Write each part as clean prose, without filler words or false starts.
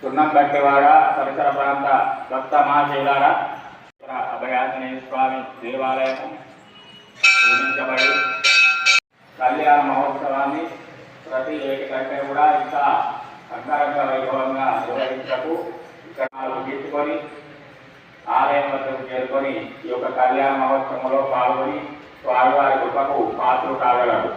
సున్నంబట్టివాడ పరిసర ప్రాంత భక్త మహాశైలారా అభయాంజనేయ స్వామి దేవాలయం నిర్మించబడి కళ్యాణ మహోత్సవాన్ని ప్రతి ఏటి కంటే కూడా ఇంకా అంగరంగ వైభవంగా నిర్వహించకు ఇక్కడ తీసుకొని ఆలయం వద్దకు చేరుకొని ఈ యొక్క కళ్యాణ మహోత్సవంలో పాల్గొని స్వామివారి కృపకు పాత్రలు కాగలరు.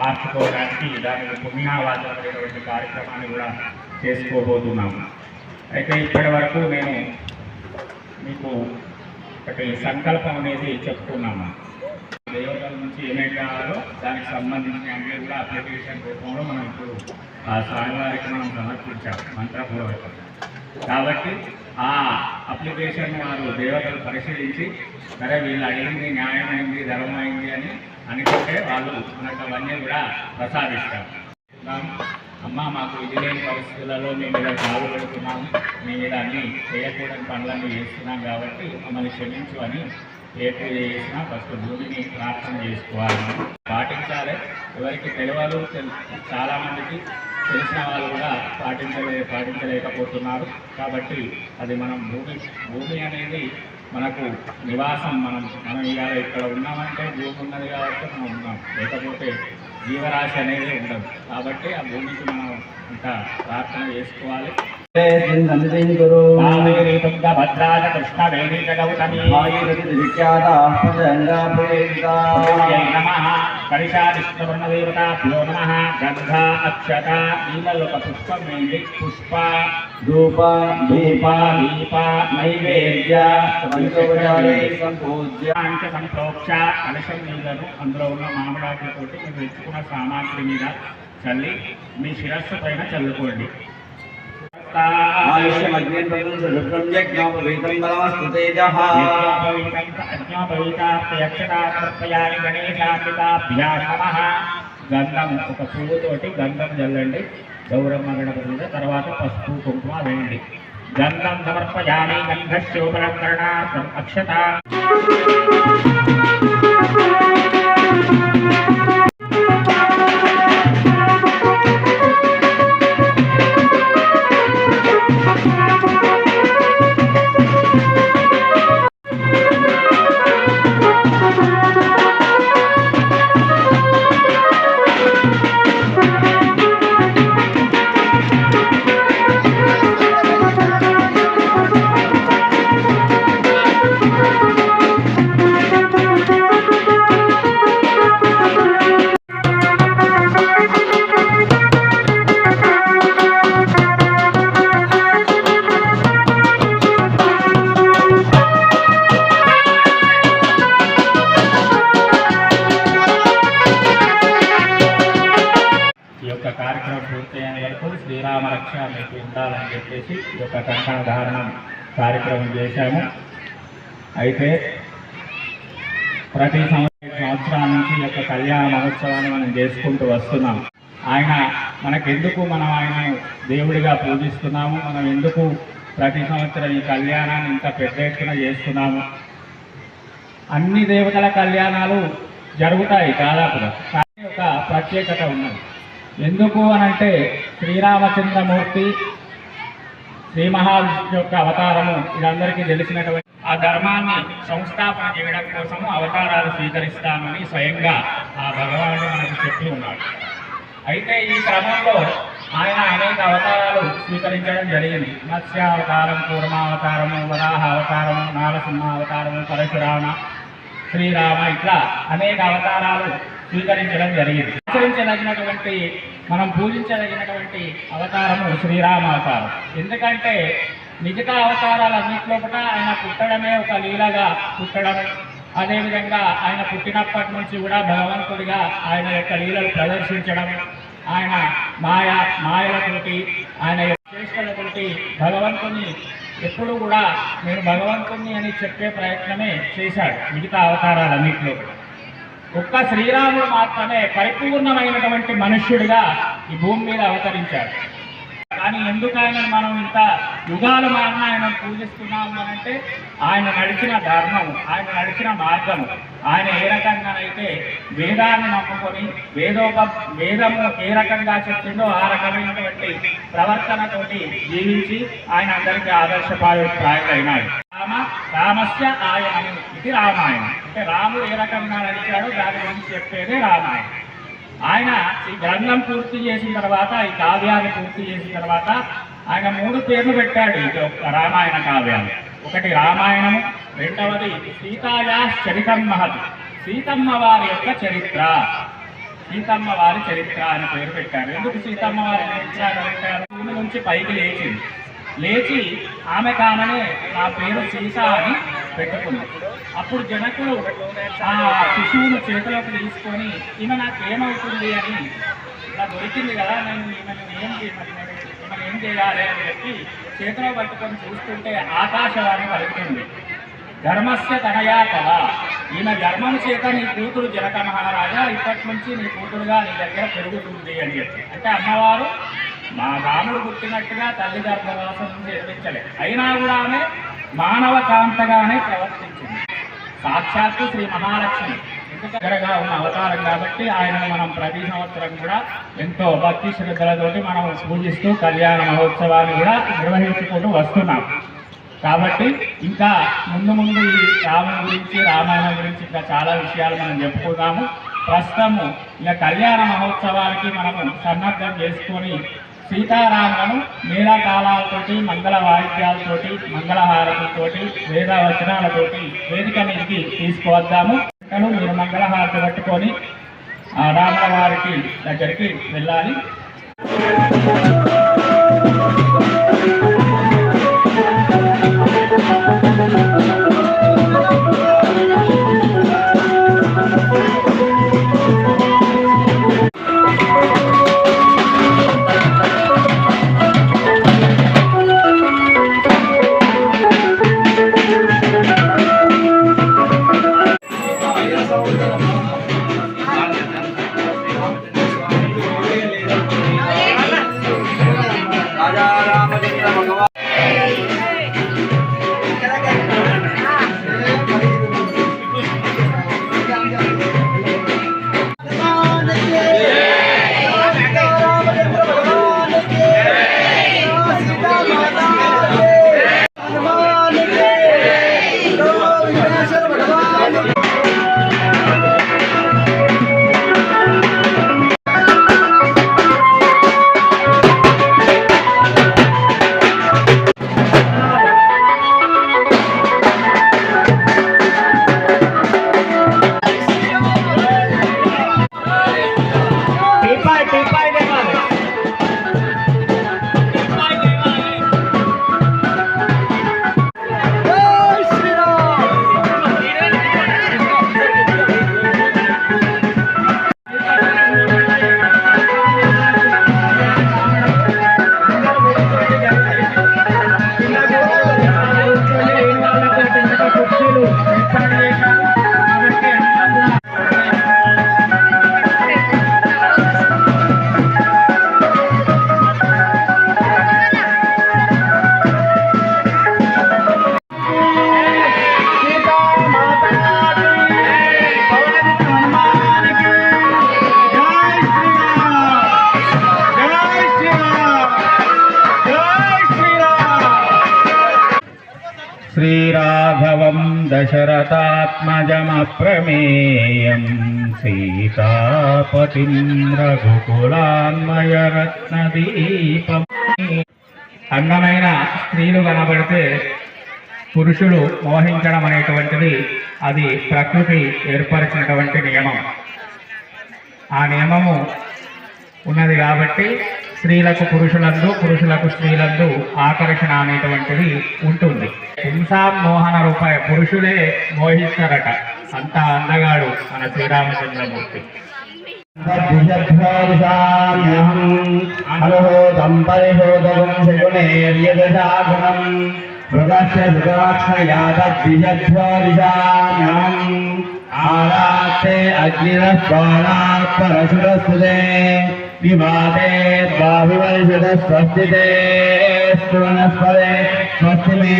మార్చుకోవడానికి దానికి పుణ్యావాసమైనటువంటి కార్యక్రమాన్ని కూడా చేసుకోబోతున్నాము. అయితే ఇప్పటి వరకు నేను మీకు ఒకటి సంకల్పం అనేది చెప్తున్నాము. దేవతల నుంచి ఏమేమి కావాలో దానికి సంబంధించిన అన్ని కూడా అప్లికేషన్ రూపంలో మనం ఇప్పుడు ఆ స్వామివారికి మనం సమర్పించాం మంత్రపూర్వకం. కాబట్టి ఆ అప్లికేషన్ వారు దేవతలు పరిశీలించి సరే వీళ్ళు అడిగింది న్యాయమైంది ధర్మమైంది అని అనుకుంటే వాళ్ళు మనకు అవన్నీ కూడా ప్రసాదిస్తారు. అమ్మ మాకు ఇది లేని పరిస్థితులలో మేము ఇలా బాగుపడుతున్నాము, మేము ఇలా అన్నీ చేయకూడని పనులన్నీ చేస్తున్నాం కాబట్టి మమ్మల్ని క్షమించు అని ఏ పూజ చేసినా ఫస్ట్ భూమిని ప్రార్థన చేసుకోవాలి, పాటించాలి. ఎవరికి తెలియదు, చాలామందికి తెలిసిన వాళ్ళు కూడా పాటించలేకపోతున్నారు. కాబట్టి అది మనం భూమి అనేది మనకు నివాసం. మనం ఇవాళ ఇక్కడ ఉన్నామంటే భూమి ఉన్నది కాబట్టి మనం ఉన్నాం, లేకపోతే జీవరాశి అనేది ఉండదు. కాబట్టి ఆ భూమికి మనం ఇంకా ప్రార్థన చేసుకోవాలి. భద్రాజ కృష్ణ వేదిక గౌతమి కరిషాదిష్టవర్ణదేవతాభ్యో నమః. గంధ అక్షత నీలలోక పుష్పం వేయండి. పుష్ప ధూప ధూప దీప నైవేద్య సంపూజ్య సంప్రోక్ష కలశం నీళ్లను అందులో ఉన్న మామిడాకులతోటి మీరు తెచ్చుకున్న సామాగ్రి మీద చల్లి మీ శిరస్సు పైన చల్లుకోండి. గంధం ఒక పువ్వుతోటి గంధం చల్లండి గౌరమ్మ గణపతి మీద. తర్వాత పసుపు కుంకుమ వేయండి. గంధం సమర్పయామి గంధశోభలంకరణార్థం అక్షత. కార్యక్రమం పూర్తయ్యేంత వరకు శ్రీరామ రక్ష మీకు ఉండాలని చెప్పేసి ఈ యొక్క కంకణ ధారణం కార్యక్రమం చేశాము. అయితే ప్రతి సంవత్సరాల నుంచి ఈ యొక్క కళ్యాణ మహోత్సవాన్ని మనం చేసుకుంటూ వస్తున్నాం. మనకెందుకు మనం ఆయనను దేవుడిగా పూజిస్తున్నాము, మనం ఎందుకు ప్రతి సంవత్సరం ఈ కళ్యాణాన్ని ఇంత పెద్ద ఎత్తున చేస్తున్నాము. అన్ని దేవతల కళ్యాణాలు జరుగుతాయి దాదాపుగా, కానీ ఒక ప్రత్యేకత ఉన్నది. ఎందుకు అనంటే శ్రీరామచంద్రమూర్తి శ్రీ మహావిష్ణు యొక్క అవతారము ఇదందరికీ తెలిసినటువంటి ఆ ధర్మాన్ని సంస్థాపన చేయడం కోసము అవతారాలు స్వీకరిస్తామని స్వయంగా ఆ భగవానుడు మనకు చెప్పి ఉన్నాడు. అయితే ఈ క్రమంలో ఆయన అనేక అవతారాలు స్వీకరించడం జరిగింది. మత్స్యావతారం, కూర్మావతారము, వరాహ అవతారము, నారసింహ అవతారము, పరశురామ, శ్రీరామ, ఇట్లా అనేక అవతారాలు స్వీకరించడం జరిగింది. ఆచరించదగినటువంటి మనం పూజించదగినటువంటి అవతారము శ్రీరామ అవతారం. ఎందుకంటే మిగతా అవతారాలన్నింటిలో కూడా ఆయన పుట్టడమే ఒక లీలగా పుట్టడం, అదేవిధంగా ఆయన పుట్టినప్పటి నుంచి కూడా భగవంతుడిగా ఆయన యొక్క లీలలు ప్రదర్శించడం, ఆయన మాయలతోటి ఆయన చేష్టలతోటి భగవంతుని ఎప్పుడు కూడా నేను భగవంతుని అని చెప్పే ప్రయత్నమే చేశాడు. మిగతా అవతారాలన్నింటిలో ఒక్క శ్రీరాముడు మాత్రమే పరిపూర్ణమైనటువంటి మనుష్యుడిగా ఈ భూమి మీద అవతరించాడు. కానీ ఎందుకు ఆయన మనం ఇంత యుగాల మారిన ఆయన పూజిస్తున్నాము అనంటే ఆయన నడిచిన ధర్మం, ఆయన నడిచిన మార్గము, ఆయన ఏ రకంగానైతే వేదాన్ని నమ్ముకొని వేదము ఏ రకంగా చెప్పిందో ఆ రకమైనటువంటి ప్రవర్తనతోటి జీవించి ఆయన అందరికీ ఆదర్శప్రాయుడైనాడు. రామస్య ఆయనము ఇది రామాయణం. అంటే రాముడు ఏ రకంగా నడిచాడో దాని గురించి చెప్పేదే రామాయణం. ఆయన ఈ గ్రంథం పూర్తి చేసిన తర్వాత, ఈ కావ్యాన్ని పూర్తి చేసిన తర్వాత ఆయన 3 పేర్లు పెట్టాడు ఈ రామాయణ కావ్యాన్ని. ఒకటి రామాయణము, రెండవది సీతాయా చరితం మహత్, సీతమ్మ వారి యొక్క చరిత్ర, సీతమ్మ వారి చరిత్ర అని పేరు పెట్టారు. ఎందుకు సీతమ్మ వారి చరిత్ర పెట్టారు? భూమి నుంచి పైకి లేచి ఆమె కామనే నా పేరు సీత అని పెట్టుకుంది. అప్పుడు జనకుడు ఆ శిశువును చేతిలోకి తీసుకొని ఈమె నాకేమవుతుంది అని, ఇలా దొరికింది కదా, నేను ఈమెను ఏం చేయాలి అని చెప్పి చేతిలో పట్టుకొని చూస్తుంటే ఆకాశవాణి పలుకుతుంది, ధర్మస్య తనయా కళ, ఈమె ధర్మం చేత నీ కూతురు జనక మహారాజా ఇప్పటి నుంచి నీ కూతురుగా నీ దగ్గర పెరుగుతుంది అని చెప్పి. అంటే అమ్మవారు మా రాముడు పుట్టినట్టుగా తల్లి గర్భవాసం నుంచి ఎదిరించలేదు, అయినా కూడా ఆమె మానవ కాంతగానే ప్రవర్తించింది. సాక్షాత్తు శ్రీ మహాలక్ష్మి దగ్గరగా ఉన్న అవతారం కాబట్టి ఆయనను మనం ప్రతి సంవత్సరం కూడా ఎంతో భక్తి శ్రద్ధలతోటి మనం పూజిస్తూ కళ్యాణ మహోత్సవాన్ని కూడా నిర్వహించుకుంటూ వస్తున్నాం. కాబట్టి ఇంకా ముందు ఈ రాముని గురించి, రామాయణం గురించి ఇంకా చాలా విషయాలు మనం చెప్పుకుందాము. ప్రస్తుతము ఇక కళ్యాణ మహోత్సవానికి మనము సన్నద్ధం చేసుకొని సీతారాములను మేళతాళాలతోటి, మంగళ వాయిద్యాలతోటి, మంగళహారతులతోటి, వేద వచనాలతోటి వేదిక మీదకి తీసుకువద్దాము. మీరు మంగళహారతి పట్టుకొని రాముల వారికి దగ్గరికి వెళ్ళాలి. శ్రీరాఘవం దశరథాత్మజమప్రమేయం సీతాపతిం రఘుకులాన్మయరత్నదీపం. అందమైన స్త్రీలు కనబడితే పురుషులు మోహించడం అనేటువంటిది అది ప్రకృతి ఏర్పరిచినటువంటి నియమం. ఆ నియమము ఉన్నది కాబట్టి స్త్రీలకు పురుషులందు, పురుషులకు స్త్రీలందు ఆకర్షణ అనేటువంటిది ఉంటుంది. హింసాం మోహన రూపాయ పురుషులే మోహిస్తారట, అంత అందగాడు మన శ్రీరామచంద్రమూర్తి. ఆరాతే అగ్నిరః పరశురస్తుతే వివాదే ద్వావివర్షద స్వస్తితే వనస్పదే స్వస్తి మే.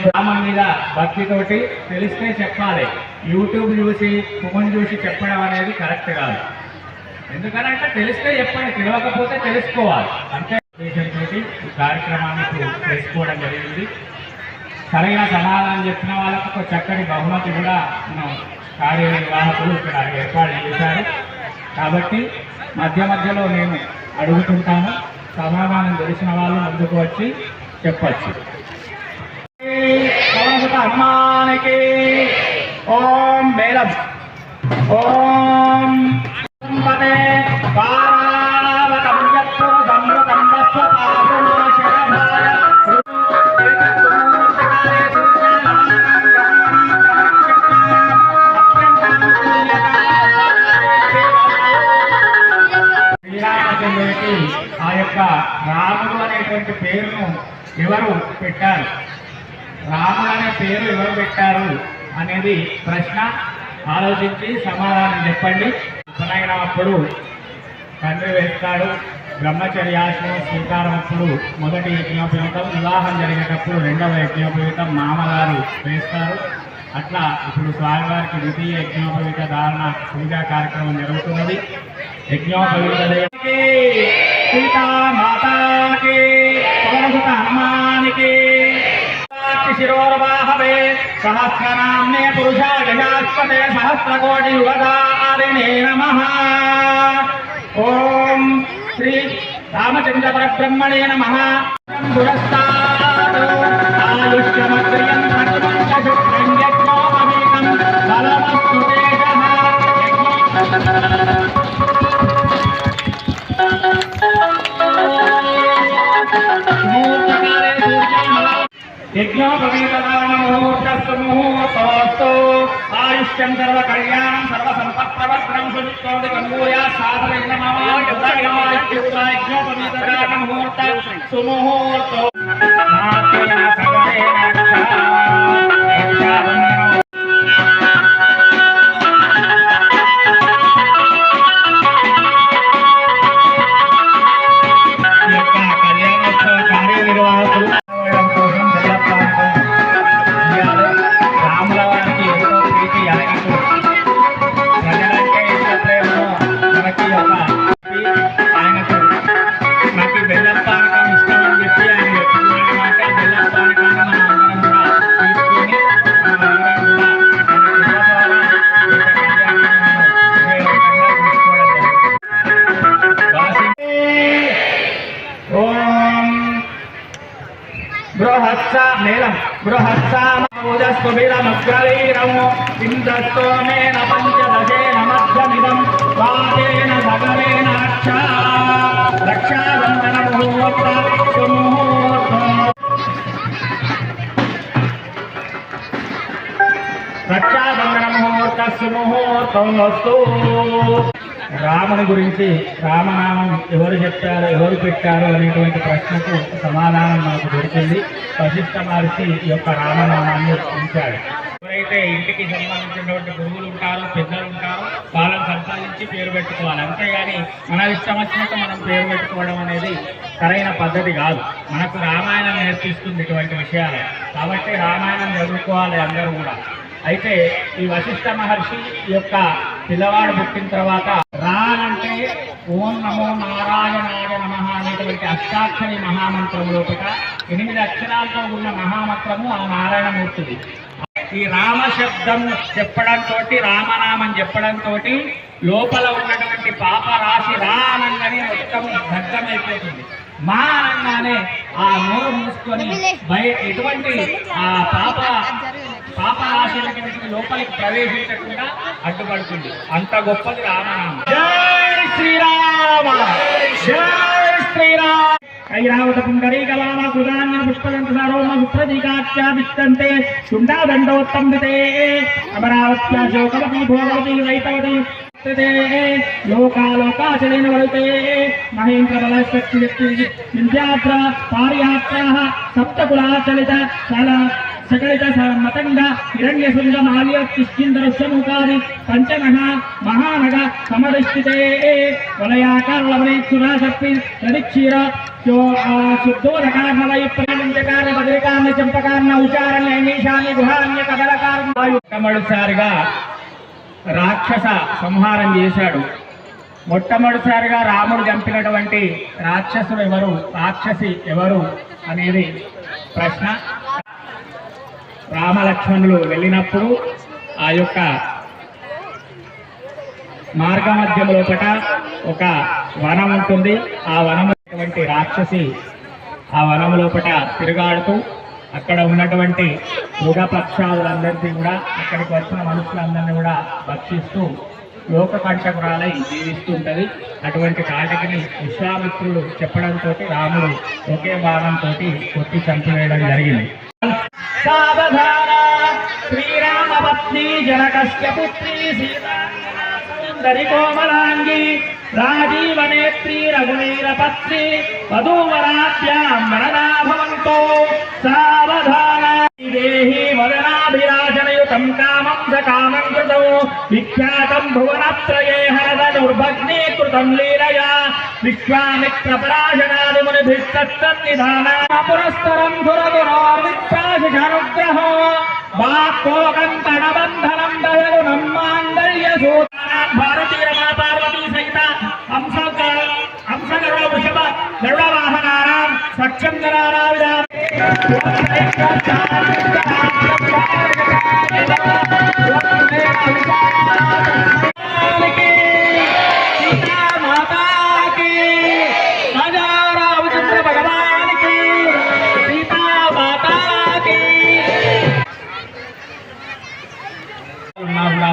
రామం మీద భక్తితోటి తెలిస్తే చెప్పాలి. యూట్యూబ్ చూసి ఫోన్ చూసి చెప్పడం అనేది కరెక్ట్ కాదు. ఎందుకంటే తెలిస్తే చెప్పండి, తెలియకపోతే తెలుసుకోవాలి. అంతే ఉద్దేశంతో ఈ కార్యక్రమాన్ని చేసుకోవడం జరిగింది. సరైన సమాధానం చెప్పిన వాళ్ళకు ఒక చక్కటి బహుమతి కూడా మనం కార్యనిర్వాహకులు ఇక్కడ ఏర్పాటు చేశారు. కాబట్టి మధ్య మధ్యలో నేను అడుగుతుంటాను, సమాధానం తెలిసిన వాళ్ళు ముందుకు వచ్చి చెప్పచ్చు. హనుమానికి ఓం మేళం ఓం శ్రీరామచంద్రుడికి ఆ యొక్క రాముడు అనేటువంటి పేరును ఎవరు పెట్టారు, రాముడు అనే పేరు ఎవరు పెట్టారు అనేది ప్రశ్న. ఆలోచించి సమాధానం చెప్పండి. ఉపనయనప్పుడు తండ్రి వేస్తాడు, బ్రహ్మచర్యాశ్రమం స్వీకారమప్పుడు మొదటి యజ్ఞోపవీతం, వివాహం జరిగేటప్పుడు రెండవ యజ్ఞోపవీతం మామగారు వేస్తారు. అట్లా ఇప్పుడు స్వామివారికి ద్వితీయ యజ్ఞోపవీత ధారణ పూజా కార్యక్రమం జరుగుతున్నది. యజ్ఞోపవీత దేవికి, సీతామాతాకి, పవనసుత హనుమానికి, శిరోర్వాహవే సహస్రనామ్నే పురుషాయ శాశ్వతే సహస్రకోటి యుగధారిణే నమః. ఓం శ్రీ రామచంద్ర పరబ్రహ్మణే నమః. పురస్తాద్ ఆయుష్యమగ్రియం ప్రతిమంచశుక్రం యజ్ఞోపవీతం బలమస్తు తేజః. యజ్ఞోపవీతదానముహూర్తస్తు ముహూర్తోస్తు ఆయుష్యం సర్వకళ్యాణం సర్వసంపత్ప్రవర్తనం సుచిత్రోది కంబూయా సాధనయజ్ఞోపవీతదానముహూర్త సుముహూర్తో మేళం బృహత్సామోజస్వీరముగ్రవీరము ఇంద్రస్తోమేన పంచదశేన మధ్యమిదం వాదేన సగరేణాక్ష రక్షాబంధన ముహూర్త సుముహూర్తం. రక్షాబంధన ముహూర్త సుముహూర్తమస్తు. రాముని గురించి రామనామం ఎవరు చెప్పారు, ఎవరు పెట్టారు అనేటువంటి ప్రశ్నకు సమాధానం మనకు దొరికింది. వశిష్ఠ మహర్షి యొక్క రామనామాన్ని ఉంచాడు. ఎవరైతే ఇంటికి సంబంధించినటువంటి గురువులు ఉంటారో, పెద్దలు ఉంటారో వాళ్ళని సంపాదించి పేరు పెట్టుకోవాలి. అంతేగాని మన ఇష్టం వచ్చినట్టు మనం పేరు పెట్టుకోవడం అనేది సరైన పద్ధతి కాదు. మనకు రామాయణం నేర్పిస్తుంది ఇటువంటి విషయాలు. కాబట్టి రామాయణం చదువుకోవాలి అందరూ కూడా. అయితే ఈ వశిష్ఠ మహర్షి యొక్క పిల్లవాడు పుట్టిన తర్వాత రానంటే ఓం నమో నారాయణాయ నమః అనేటువంటి అష్టాక్షరి మహామంత్రం లోపల 8 అక్షరాలతో ఉన్న మహామంత్రము ఆ నారాయణమూర్తిది. ఈ రామ శబ్దం చెప్పడంతో, రామనామం చెప్పడంతో లోపల ఉన్నటువంటి పాప రాశి రానంగానే మొత్తం దగ్ధమైపోతుంది. మా అనగానే ఆ నోరు మూసుకొని ఎటువంటి ఆ పాపరాశి లోపలికి ప్రవేశించకుండా అడ్డుపడుతుంది. అంత గొప్పది రామనామం. జై శ్రీరామ, జై శ్రీరామ. ఐరావత పుండరీకలామ కుదాన్య పుష్పదంత సారోమ సుప్రదీకాచ్యాదిష్టంతే శుండాదండోత్తంబితే అమరావత్యా శోకవతి భోగవతి వైతవతి లోకాలోకాచలేన వరుతే మహేంద్ర బలశక్తి విద్యాద్ర పార్యాత్ర సప్తకులాచలిత सकलित मतंग हिरण्यशृंग माल्योत्तिष्ठिन्दरुष्यमुखादि पंचमः महानग समदृष्टिते वलयाकारलवनेक्षुरासक्ति तदिक्षीर शुद्धोदकार्णवै प्राणिंचकार्य बद्रिकार्य चंपकार्य उचारण्य नैमीशान्य गुहान्य कदलकार्य మొట్టమొదటిసారిగా రాక్షస సంహారం చేశాడు. మొట్టమొదటిసారిగా రాముడు చంపినటువంటి రాక్షసుడు ఎవరు, రాక్షసి ఎవరు అనేది ప్రశ్న. రామలక్ష్మణులు వెళ్ళినప్పుడు ఆ యొక్క మార్గమధ్యం లోపల ఒక వనం ఉంటుంది. ఆ వనం రాక్షసి ఆ వనం లోపల తిరుగాడుతూ అక్కడ ఉన్నటువంటి మృగపక్షాదులందరినీ కూడా, అక్కడికి వచ్చిన మనుషులందరినీ కూడా భక్షిస్తూ లోకకంటకురాలై జీవిస్తుంటది. అటువంటి కాటికిని విశ్వామిత్రుడు చెప్పడంతో రాముడు ఒకే బాణంతో కొట్టి చంపివేయడం జరిగింది. సావధాన శ్రీరామపత్ని జనకస్య పుత్రి సీతాంగరి కోమలాంగి రాజీవనేత్రి రఘువీరపత్ని వధూవరాభ్యాం వరదా భవంతో సావధాన దేహి వదనాభిరాజనయుతం కామం సకామం కృతం విఖ్యాతం భువనత్రయే హరదనుర్భగ్నే కృతం లీలయా విశ్వామిత్ర పరాశరాది మునిభిస్తన్నిధానా పురస్తరం సురగురోర్విప్రాశిషానుగ్రహో వాక్కోకం కణబంధనం దయగుణం మాంగళ్యసూత్రాన్ భారతీయ రమా పార్వతీ సహిత హంసగరుడ వృషభ గరుడ వాహనానాం స్వచ్ఛందనారావిదాం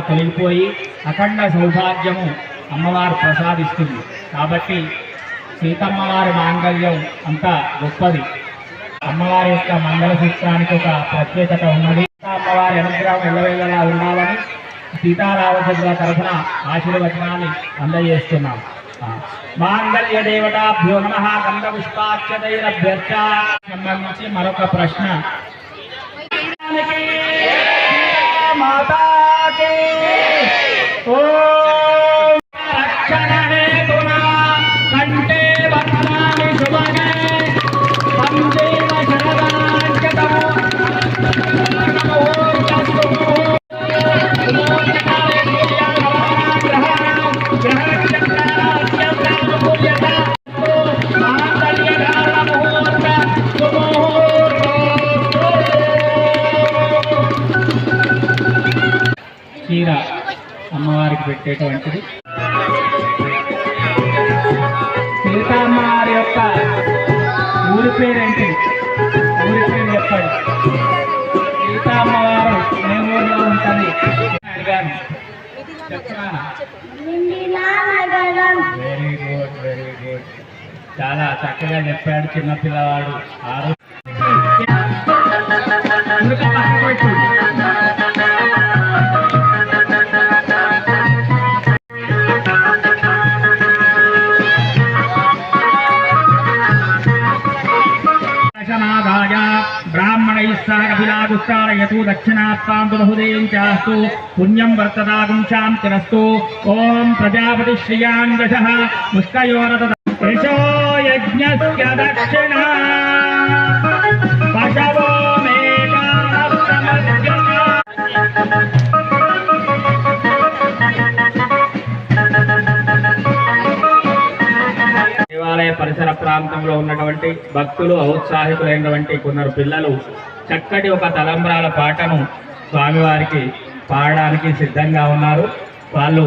తొలగిపోయి అఖండ సౌభాగ్యము అమ్మవారు ప్రసాదిస్తుంది. కాబట్టి సీతమ్మవారి మాంగళ్యం అంత గొప్పది. అమ్మవారి యొక్క మంగళసూత్రానికి ఒక ప్రత్యేకత ఉన్నది. అమ్మవారి అనుగ్రహం ఎల్లవేళలా ఉండాలని సీతారామచంద్ర తరఫున ఆశీర్వచనాన్ని అందజేస్తున్నాం. మాంగళ్య దేవతాభ్యో నమః గంధ పుష్పాక్షతైరభ్యర్చ. సంబంధించి మరొక ప్రశ్న. మాతాకి ఓం రక్షణ హేతునా కంటే బంధాని శుభగే సంజీవ శరదాంకతమో చీర అమ్మవారికి పెట్టేటువంటిది. సీతమ్మవారి యొక్క ఊరి పేరేంటి? ఊరి పేరు చెప్పండి. సీతమ్మవారు ఏ ఊరిలో ఉంటుంది అడిగాను, చెప్తున్నా. Very good, very good. చాలా చక్కగా చెప్పాడు చిన్నపిల్లవాడు. బ్రాహ్మణైస్సారభిలాగుస్తారయతు దక్షిణాత్తాంతు బహుదేయం చాస్తు పుణ్యం వర్తదాగుం శాంతిరస్తు. ఓం ప్రజాపతి శ్రియాన్ దశః ముష్కయోరత యశో యజ్ఞస్య దక్షిణ పశవో దేవాలయ పరిసర ప్రాంతంలో ఉన్నటువంటి భక్తులు, ఔత్సాహికులైనటువంటి కొందరు పిల్లలు చక్కటి ఒక తలంబ్రాల పాటను స్వామివారికి పాడడానికి సిద్ధంగా ఉన్నారు. వాళ్ళు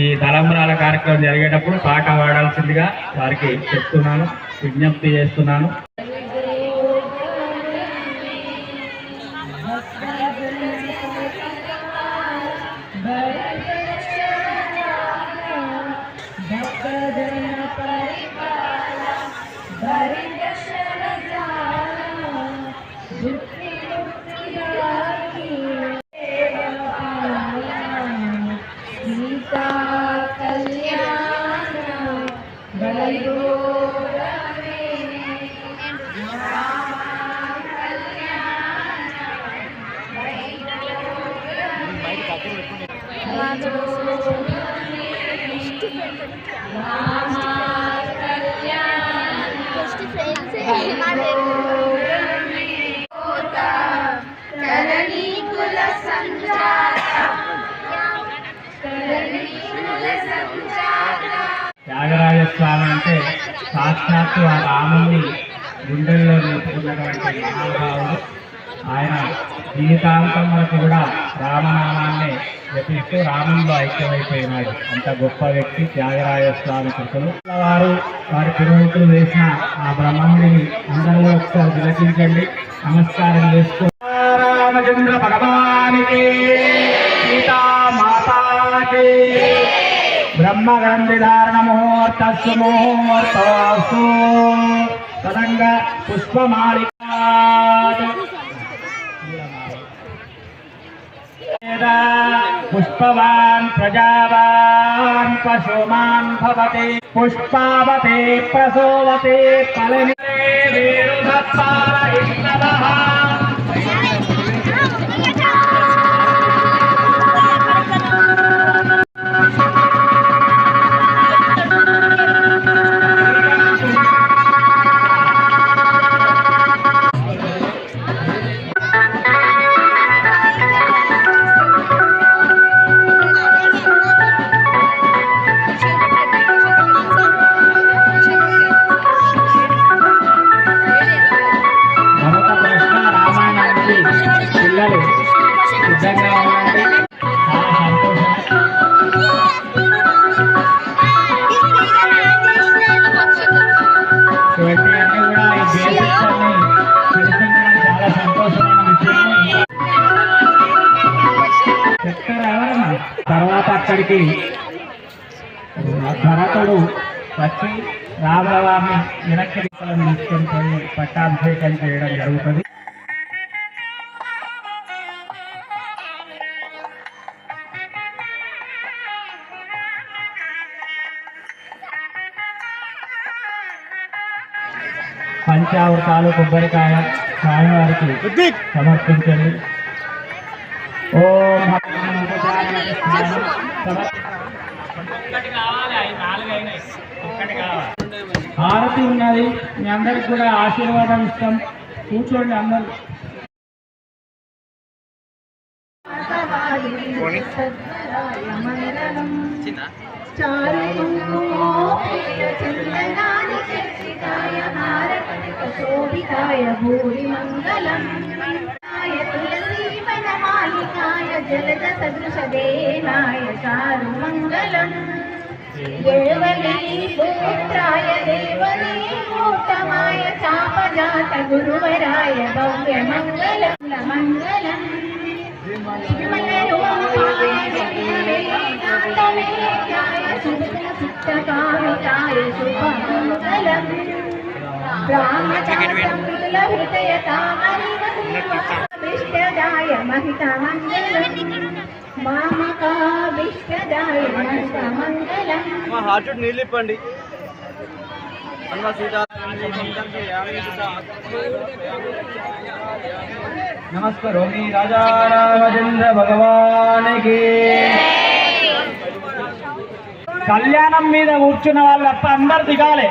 ఈ తలంబ్రాల కార్యక్రమం జరిగేటప్పుడు పాట పాడాల్సిందిగా వారికి చెప్తున్నాను, విజ్ఞప్తి చేస్తున్నాను. త్యాగరాజ స్వామి అంటే సాక్షాత్తు ఆ రాముని గుండెల్లో నిలుపుకున్నటువంటి మహానుభావుడు. ఆయన జీవితాంతం వరకు కూడా రామనామాన్ని జపిస్తూ రామంలో ఐక్యమైపోయినాడు. అంత గొప్ప వ్యక్తి త్యాగరాజ స్వామి కృతులు. వారి పురోహితులు వేసిన ఆ బ్రహ్మముడిని అందరూ ఒకసారి తిలకించండి, నమస్కారం చేసుకో. రామచంద్ర భగవానికి, సీతామాతాకి, బ్రహ్మ గ్రంథిధారణ ముహూర్తస్సు ముహూర్తోస్తు. తదంగ పుష్పమాలికా పుష్పవాన్ ప్రజావాన్ పశుమాన్ భవతి పుష్పావతే ప్రసోవతే ఫలనిదే వేరుధత్పారయిష్ణవః. పిల్లలు సిద్ధంగా ఉండండి. చాలా సంతోషం. ఇవన్నీ కూడా ఈ బేసిక్స్ అన్ని తెలుసుకోవడం చాలా సంతోషమైన విషయం. చెప్తారా? తర్వాత అక్కడికి భరతుడు వచ్చి రామవారిని వెనక్కి తీసుకొని పోయి పట్టాభిషేకం చేయడం జరుగుతుంది. పంచావృతాలు కొబ్బరికాయ స్వామివారికి సమర్పించండి. ఓం హారతి ఉన్నది, మీ అందరికి కూడా ఆశీర్వాదం ఇస్తాం. కూర్చోండి అందరూ. శోభితాయ భూరి మంగళం తులసీ వనమాలికాయ జలద సదృశదేనాయ చారు మంగళం దేవలీ పుత్రాయ దేవలీ మూర్తమాయ చాపజాత గురువరాయ భవ్య మంగళం మంగళం చిత్తకామితాయ శుభమంగళం రామచారిష్టదాయ మహితమంగళం మామకాభిష్టదాయ మహితమంగళం. హార్ట్ నీళ్ళు ఇప్పండి. నమస్కారం. రాజా రామచంద్ర భగవానికి. కళ్యాణం మీద కూర్చున్న వాళ్ళు తప్ప అందరు దిగాలి.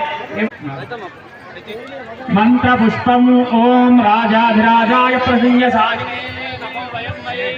మంత్ర పుష్పము ఓం రాజాధిరాజాయ ప్రసంగ సాగినే నమో వయం వయే